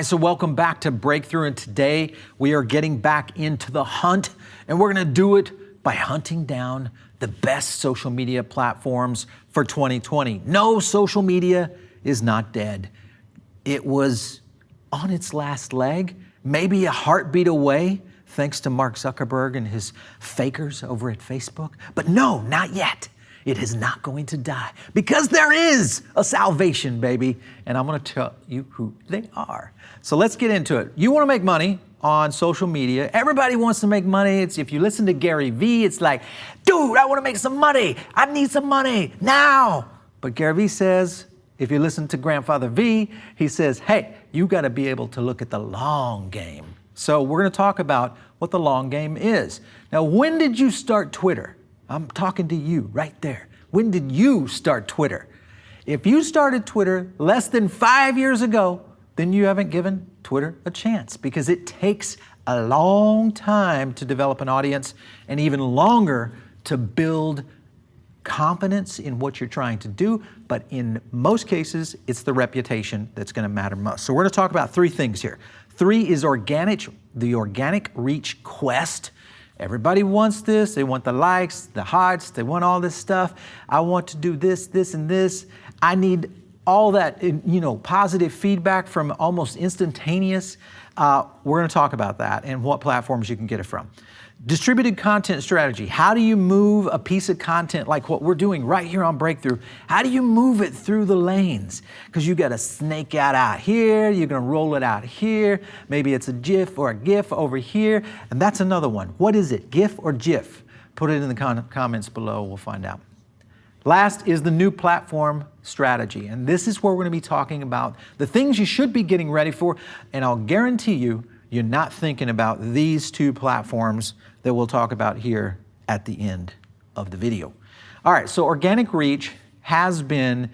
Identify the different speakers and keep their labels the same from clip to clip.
Speaker 1: right, so welcome back to Breakthrough, and today we are getting back into the hunt, and we're gonna do it by hunting down the best social media platforms for 2020. No, social media is not dead. It was on its last leg, maybe a heartbeat away, thanks to Mark Zuckerberg and his fakers over at Facebook. But no, not yet. It is not going to die because there is a salvation, baby. And I'm going to tell you who they are. So let's get into it. You want to make money on social media. Everybody wants to make money. If you listen to Gary Vee, it's like, dude, I want to make some money. I need some money now. But Gary Vee says, if you listen to Grandfather V, he says, hey, you got to be able to look at the long game. So we're going to talk about what the long game is. Now, when did you start Twitter? I'm talking to you right there. When did you start Twitter? If you started Twitter less than 5 years ago, then you haven't given Twitter a chance because it takes a long time to develop an audience and even longer to build confidence in what you're trying to do. But in most cases, it's the reputation that's going to matter most. So we're going to talk about three things here. Three is the organic reach quest. Everybody wants this. They want the likes, the hearts. They want all this stuff. I want to do this, this, and this. I need all that, positive feedback from almost instantaneous. We're going to talk about that and what platforms you can get it from. Distributed content strategy. How do you move a piece of content like what we're doing right here on Breakthrough? How do you move it through the lanes? Because you got to snake out here. You're going to roll it out here. Maybe it's a GIF or a GIF over here. And that's another one. What is it? GIF or GIF? Put it in the comments below. We'll find out. Last is the new platform strategy. And this is where we're going to be talking about the things you should be getting ready for. And I'll guarantee you, you're not thinking about these two platforms that we'll talk about here at the end of the video. All right, so organic reach has been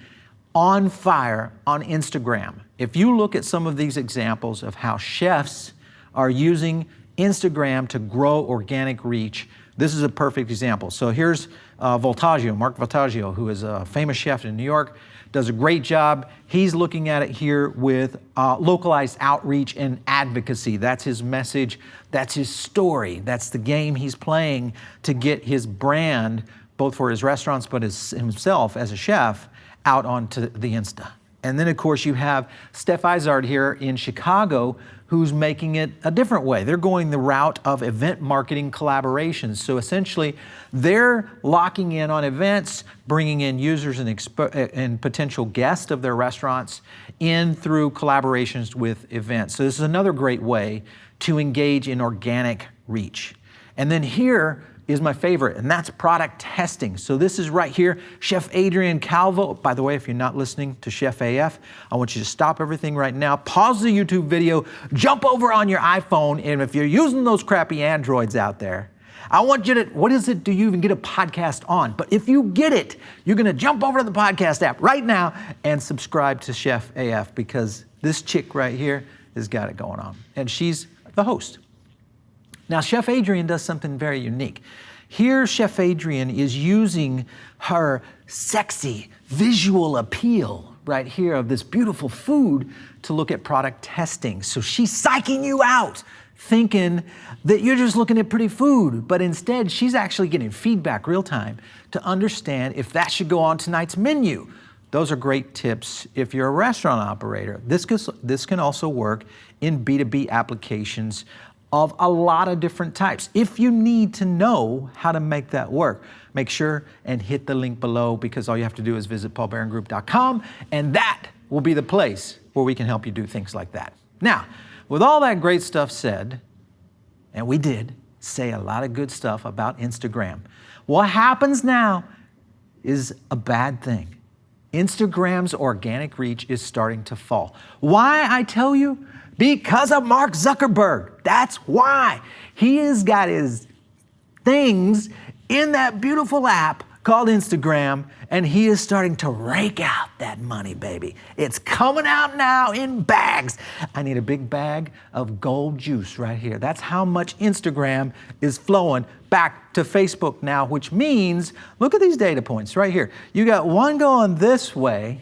Speaker 1: on fire on Instagram. If you look at some of these examples of how chefs are using Instagram to grow organic reach, this is a perfect example. So here's Mark Voltaggio, who is a famous chef in New York, does a great job. He's looking at it here with localized outreach and advocacy. That's his message. That's his story. That's the game he's playing to get his brand, both for his restaurants, but himself as a chef, out onto the Insta. And then, of course, you have Steph Izard here in Chicago, who's making it a different way. They're going the route of event marketing collaborations. So essentially, they're locking in on events, bringing in users and potential guests of their restaurants in through collaborations with events. So this is another great way to engage in organic reach. And then here is my favorite, and that's product testing. So this is right here, Chef Adrian Calvo. By the way, if you're not listening to Chef AF, I want you to stop everything right now, pause the YouTube video, jump over on your iPhone, and if you're using those crappy Androids out there, I want you to, what is it do you even get a podcast on? But if you get it, you're gonna jump over to the podcast app right now and subscribe to Chef AF because this chick right here has got it going on, and she's the host. Now, Chef Adrian does something very unique. Here, Chef Adrian is using her sexy visual appeal right here of this beautiful food to look at product testing. So she's psyching you out, thinking that you're just looking at pretty food, but instead she's actually getting feedback real time to understand if that should go on tonight's menu. Those are great tips if you're a restaurant operator. This can also work in B2B applications of a lot of different types. If you need to know how to make that work, make sure and hit the link below because all you have to do is visit paulbarrongroup.com and that will be the place where we can help you do things like that. Now, with all that great stuff said, and we did say a lot of good stuff about Instagram, what happens now is a bad thing. Instagram's organic reach is starting to fall. Why, I tell you? Because of Mark Zuckerberg. That's why. He has got his things in that beautiful app called Instagram, and he is starting to rake out that money, baby. It's coming out now in bags. I need a big bag of gold juice right here. That's how much Instagram is flowing back to Facebook now, which means, look at these data points right here. You got one going this way,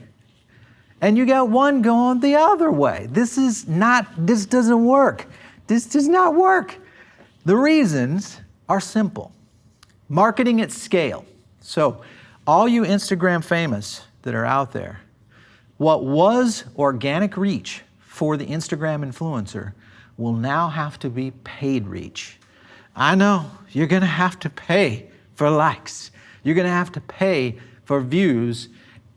Speaker 1: and you got one going the other way. This doesn't work. This does not work. The reasons are simple. Marketing at scale. So all you Instagram famous that are out there, what was organic reach for the Instagram influencer will now have to be paid reach. I know you're gonna have to pay for likes. You're gonna have to pay for views.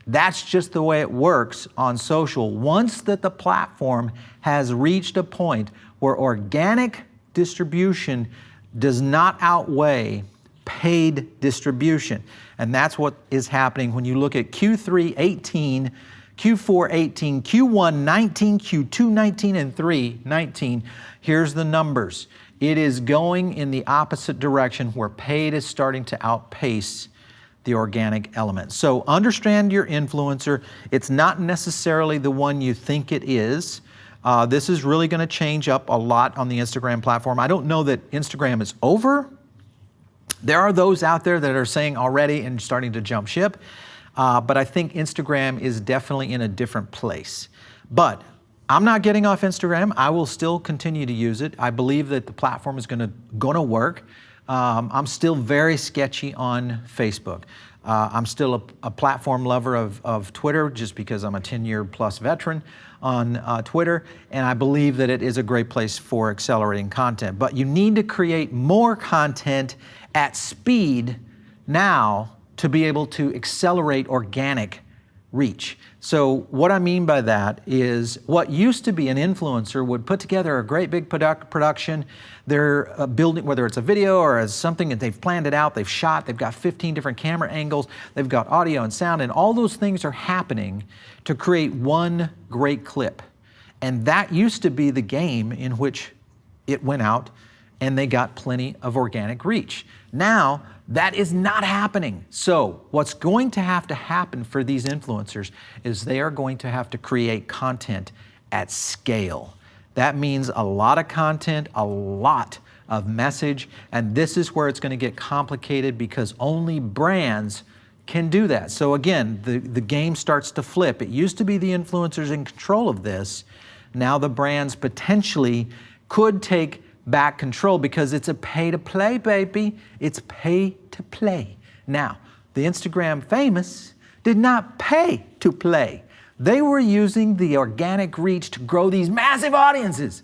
Speaker 1: That's just the way it works on social. Once that the platform has reached a point where organic distribution does not outweigh paid distribution. And that's what is happening when you look at Q3 18, Q4 18, Q1 19, Q2 19, and 3 19. Here's the numbers. It is going in the opposite direction where paid is starting to outpace the organic element. So understand your influencer. It's not necessarily the one you think it is. This is really going to change up a lot on the Instagram platform. I don't know that Instagram is over. There are those out there that are saying already and starting to jump ship. But I think Instagram is definitely in a different place. But I'm not getting off Instagram. I will still continue to use it. I believe that the platform is gonna work. I'm still very sketchy on Facebook. I'm still a platform lover of Twitter just because I'm a 10-year plus veteran on Twitter, and I believe that it is a great place for accelerating content. But you need to create more content at speed now to be able to accelerate organic reach. So what I mean by that is what used to be an influencer would put together a great big production. They're building, whether it's a video or as something that they've planned it out, they've shot, they've got 15 different camera angles, they've got audio and sound, and all those things are happening to create one great clip. And that used to be the game in which it went out and they got plenty of organic reach. Now, that is not happening. So what's going to have to happen for these influencers is they are going to have to create content at scale. That means a lot of content, a lot of message, and this is where it's going to get complicated because only brands can do that. So again, the game starts to flip. It used to be the influencers in control of this. Now the brands potentially could take back control because it's a pay to play, baby. It's pay to play. Now, the Instagram famous did not pay to play. They were using the organic reach to grow these massive audiences.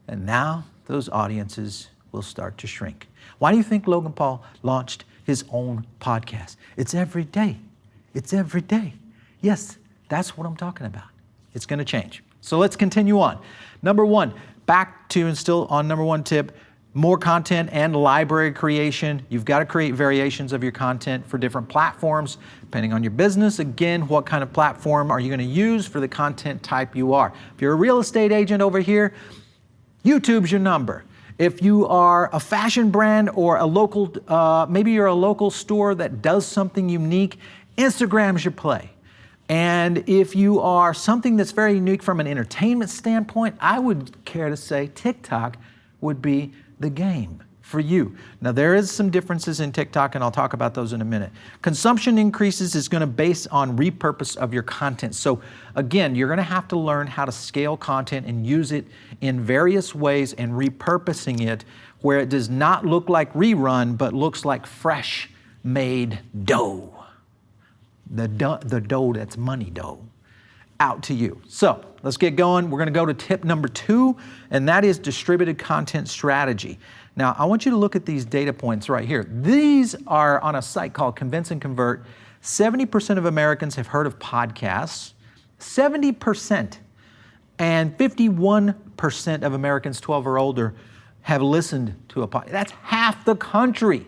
Speaker 1: And now those audiences will start to shrink. Why do you think Logan Paul launched his own podcast? It's every day. It's every day. Yes, that's what I'm talking about. It's going to change. So let's continue on. Number one, back to and still on number one tip, more content and library creation. You've got to create variations of your content for different platforms, depending on your business. Again, what kind of platform are you going to use for the content type you are? If you're a real estate agent over here, YouTube's your number. If you are a fashion brand or a local, maybe you're a local store that does something unique, Instagram's your play. And if you are something that's very unique from an entertainment standpoint, I would care to say TikTok would be the game for you. Now, there is some differences in TikTok, and I'll talk about those in a minute. Consumption increases is going to base on repurpose of your content. So again, you're going to have to learn how to scale content and use it in various ways and repurposing it where it does not look like rerun, but looks like fresh made dough. The dough that's money dough out to you. So let's get going. We're going to go to tip number 2, and that is distributed content strategy. Now, I want you to look at these data points right here. These are on a site called Convince and Convert. 70% of Americans have heard of podcasts. 70%. And 51% of Americans 12 or older have listened to a podcast. That's half the country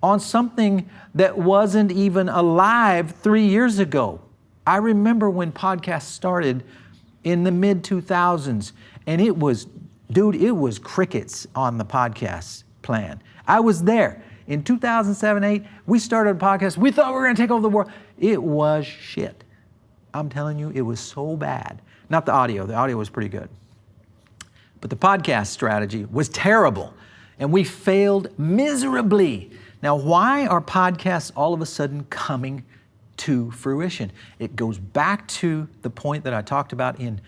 Speaker 1: on something that wasn't even alive 3 years ago. I remember when podcasts started in the mid-2000s, and it was crickets on the podcast plan. I was there. In 2007, 8, we started a podcast. We thought we were going to take over the world. It was shit. I'm telling you, it was so bad. Not the audio. The audio was pretty good. But the podcast strategy was terrible, and we failed miserably. Now, why are podcasts all of a sudden coming to fruition. It goes back to the point that I talked about in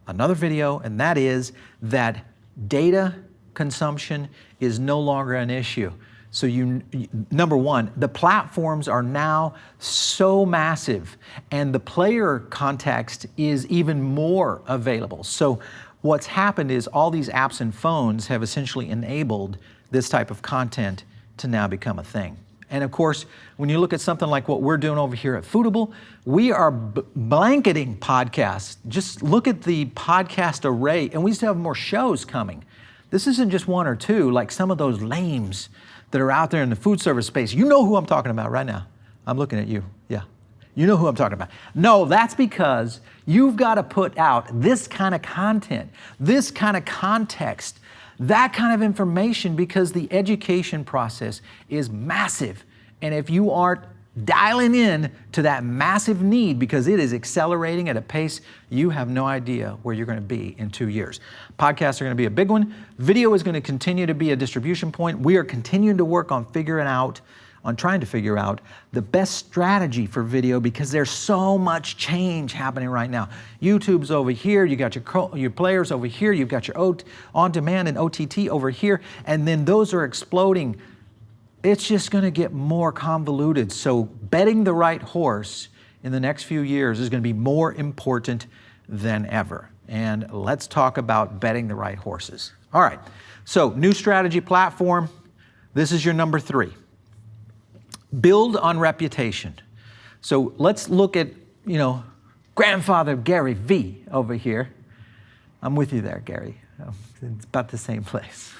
Speaker 1: another video, and that is that data consumption is no longer an issue. So number one, the platforms are now so massive and the player context is even more available. So what's happened is all these apps and phones have essentially enabled this type of content to now become a thing. And of course, when you look at something like what we're doing over here at Foodable, we are blanketing podcasts. Just look at the podcast array, and we still have more shows coming. This isn't just one or two, like some of those lames that are out there in the food service space. You know who I'm talking about right now. I'm looking at you, yeah. You know who I'm talking about. No, that's because you've got to put out this kind of content, this kind of context, that kind of information, because the education process is massive. And if you aren't dialing in to that massive need, because it is accelerating at a pace, you have no idea where you're going to be in 2 years. Podcasts are going to be a big one. Video is going to continue to be a distribution point. We are continuing to work on trying to figure out the best strategy for video, because there's so much change happening right now. YouTube's over here, you got your players over here, you've got your on-demand and OTT over here, and then those are exploding. It's just going to get more convoluted. So betting the right horse in the next few years is going to be more important than ever. And let's talk about betting the right horses. All right, so new strategy platform. This is your number 3. Build on reputation. So let's look at, grandfather Gary V over here. I'm with you there, Gary. It's about the same place.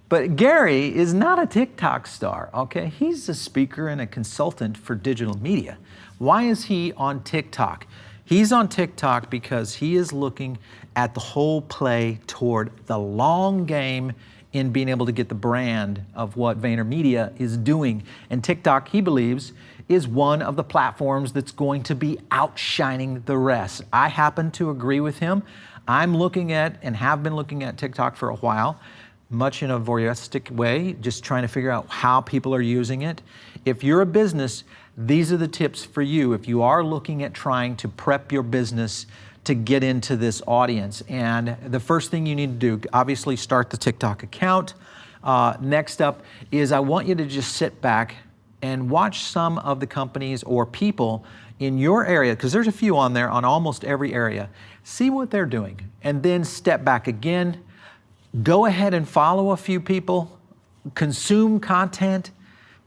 Speaker 1: But Gary is not a TikTok star, okay? He's a speaker and a consultant for digital media. Why is he on TikTok? He's on TikTok because he is looking at the whole play toward the long game in being able to get the brand of what VaynerMedia is doing. And TikTok, he believes, is one of the platforms that's going to be outshining the rest. I happen to agree with him. I'm looking at and have been looking at TikTok for a while, much in a voyeuristic way, just trying to figure out how people are using it. If you're a business, these are the tips for you if you are looking at trying to prep your business to get into this audience. And the first thing you need to do, obviously start the TikTok account. Next up is I want you to just sit back and watch some of the companies or people in your area, because there's a few on there on almost every area. See what they're doing, and then step back again. Go ahead and follow a few people, consume content,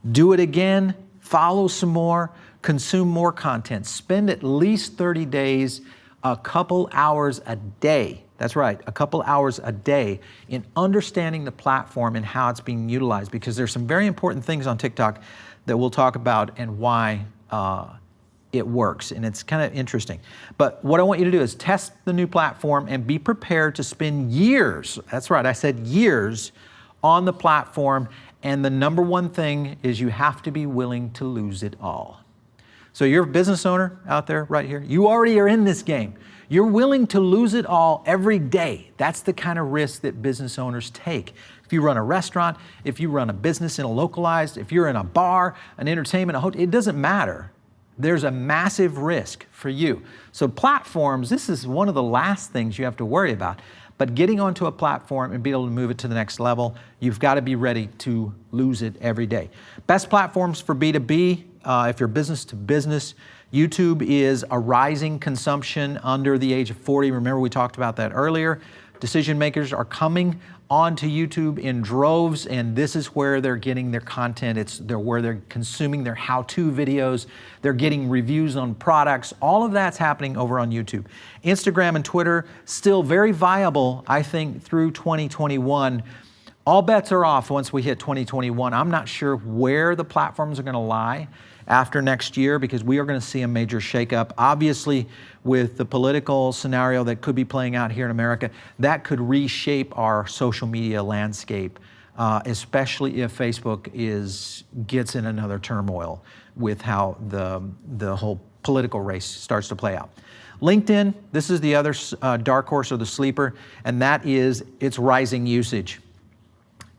Speaker 1: do it again, follow some more, consume more content. Spend at least 30 days, a couple hours a day. That's right, a couple hours a day in understanding the platform and how it's being utilized, because there's some very important things on TikTok that we'll talk about and why it works, and it's kind of interesting. But what I want you to do is test the new platform and be prepared to spend years, that's right, I said years, on the platform. And the number one thing is you have to be willing to lose it all. So you're a business owner out there right here. You already are in this game. You're willing to lose it all every day. That's the kind of risk that business owners take. If you run a restaurant, if you run a business in a localized, if you're in a bar, an entertainment, a hotel, it doesn't matter. There's a massive risk for you. So platforms, this is one of the last things you have to worry about. But getting onto a platform and be able to move it to the next level, you've got to be ready to lose it every day. Best platforms for B2B, if you're business to business, YouTube is a rising consumption under the age of 40. Remember, we talked about that earlier. Decision makers are coming onto YouTube in droves, and this is where they're getting their content. It's where they're consuming their how-to videos. They're getting reviews on products. All of that's happening over on YouTube. Instagram and Twitter, still very viable, I think, through 2021. All bets are off once we hit 2021. I'm not sure where the platforms are going to lie after next year, because we are going to see a major shakeup. Obviously, with the political scenario that could be playing out here in America, that could reshape our social media landscape, especially if Facebook gets in another turmoil with how the whole political race starts to play out. LinkedIn, this is the other dark horse or the sleeper, and that is its rising usage.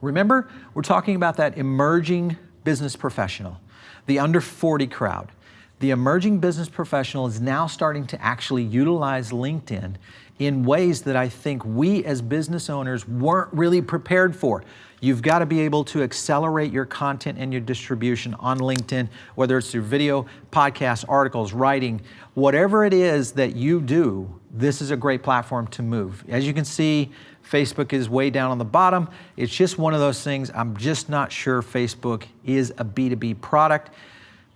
Speaker 1: Remember, we're talking about that emerging business professional, the under 40 crowd. The emerging business professional is now starting to actually utilize LinkedIn in ways that I think we as business owners weren't really prepared for. You've got to be able to accelerate your content and your distribution on LinkedIn, whether it's through video, podcasts, articles, writing, whatever it is that you do, this is a great platform to move. As you can see, Facebook is way down on the bottom. It's just one of those things. I'm just not sure Facebook is a B2B product.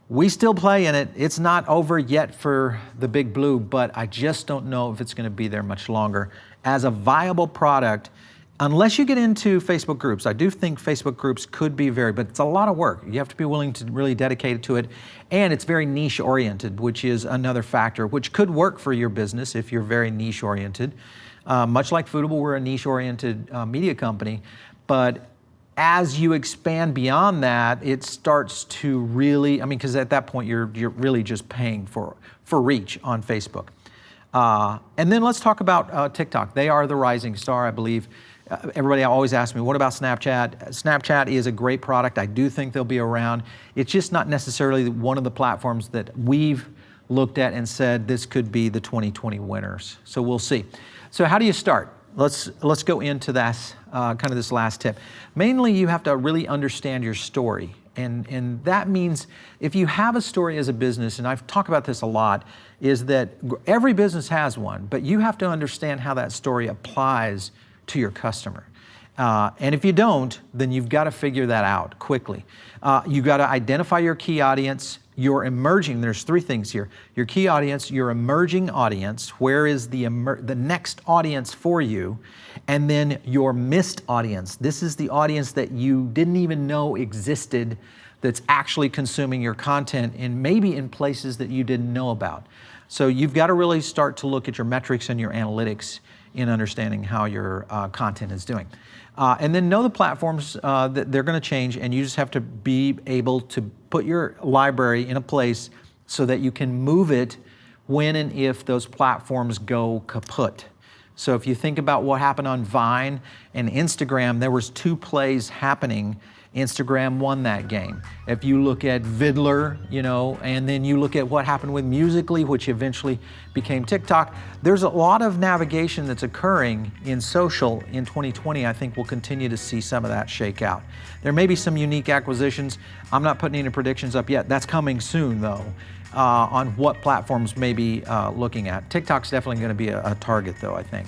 Speaker 1: We still play in it. It's not over yet for the big blue, but I just don't know if it's going to be there much longer as a viable product, unless you get into Facebook groups. I do think Facebook groups could be but it's a lot of work. You have to be willing to really dedicate it to it. And it's very niche oriented, which is another factor, which could work for your business if you're very niche oriented. Much like Foodable, we're a niche oriented media company, but as you expand beyond that, it starts to really, because at that point you're really just paying for reach on Facebook. And then let's talk about TikTok. They are the rising star, I believe. Everybody always asks me, what about Snapchat? Snapchat is a great product. I do think they'll be around. It's just not necessarily one of the platforms that we've looked at and said this could be the 2020 winners. So we'll see. So how do you start? Let's go into that, kind of this last tip. Mainly, you have to really understand your story. And that means if you have a story as a business, and I've talked about this a lot, is that every business has one, but you have to understand how that story applies to your customer. And if you don't, then you've got to figure that out quickly. You've got to identify your key audience, your emerging, there's three things here. Your key audience, your emerging audience, where is the next audience for you, and then your missed audience. This is the audience that you didn't even know existed that's actually consuming your content and maybe in places that you didn't know about. So you've got to really start to look at your metrics and your analytics in understanding how your content is doing. And then know the platforms that they're going to change, and you just have to be able to put your library in a place so that you can move it when and if those platforms go kaput. So if you think about what happened on Vine and Instagram, there was 2 plays happening. Instagram won that game. If you look at Vidler, and then you look at what happened with Musical.ly, which eventually became TikTok, there's a lot of navigation that's occurring in social in 2020. I think we'll continue to see some of that shake out. There may be some unique acquisitions. I'm not putting any predictions up yet. That's coming soon, though, on what platforms may be looking at. TikTok's definitely going to be a target, though, I think.